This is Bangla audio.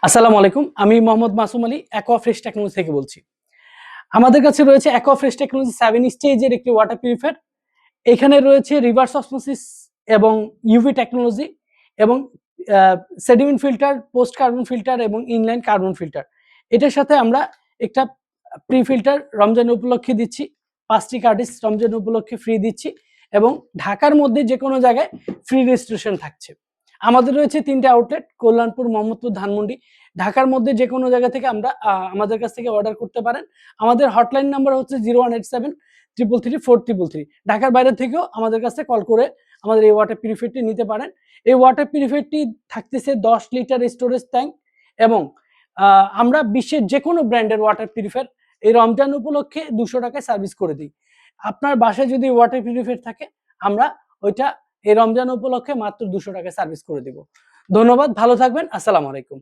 আসসালামু আলাইকুম। আমি মোহাম্মদ মাসুম আলী অ্যাকোয়াফ্রেশ টেকনোলজি থেকে বলছি। আমাদের কাছে রয়েছে অ্যাকোয়াফ্রেশ টেকনোলজি 7 স্টেজের একটি ওয়াটার পিউরিফায়ার। এখানে রয়েছে রিভার্স অসমোসিস এবং ইউভি টেকনোলজি এবং sediment filter, post carbon filter এবং ইনলাইন কার্বন ফিল্টার। এটার সাথে আমরা একটা প্রি ফিল্টার রমজান উপলক্ষে দিচ্ছি। 5 টি কার্টিজ রমজান উপলক্ষে ফ্রি দিচ্ছি এবং ঢাকার মধ্যে যেকোনো জায়গায় ফ্রি রেজিস্ট্রেশন থাকছে। আমাদের রয়েছে 3টে আউটলেট, কল্যাণপুর, মোহাম্মদপুর, ধানমন্ডি। ঢাকার মধ্যে যেকোনো জায়গা থেকে আমাদের কাছ থেকে অর্ডার করতে পারেন। আমাদের হটলাইন নাম্বার হচ্ছে 0187 333 4333। ঢাকার বাইরে থেকেও আমাদের কাছে কল করে আমাদের এই ওয়াটার পিউরিফায়ারটি নিতে পারেন। এই ওয়াটার পিউরিফায়ারটি থাকতেছে 10 লিটার স্টোরেজ ট্যাঙ্ক এবং আমরা বিশ্বের যেকোনো ব্র্যান্ডের ওয়াটার পিউরিফায়ার এই রমজান উপলক্ষে 200 টাকায় সার্ভিস করে দিই। আপনার বাসায় যদি ওয়াটার পিউরিফায়ার থাকে আমরা ওইটা এই রমজান উপলক্ষে মাত্র 200 টাকায় সার্ভিস করে দিব। ধন্যবাদ, ভালো থাকবেন। আসসালামু আলাইকুম।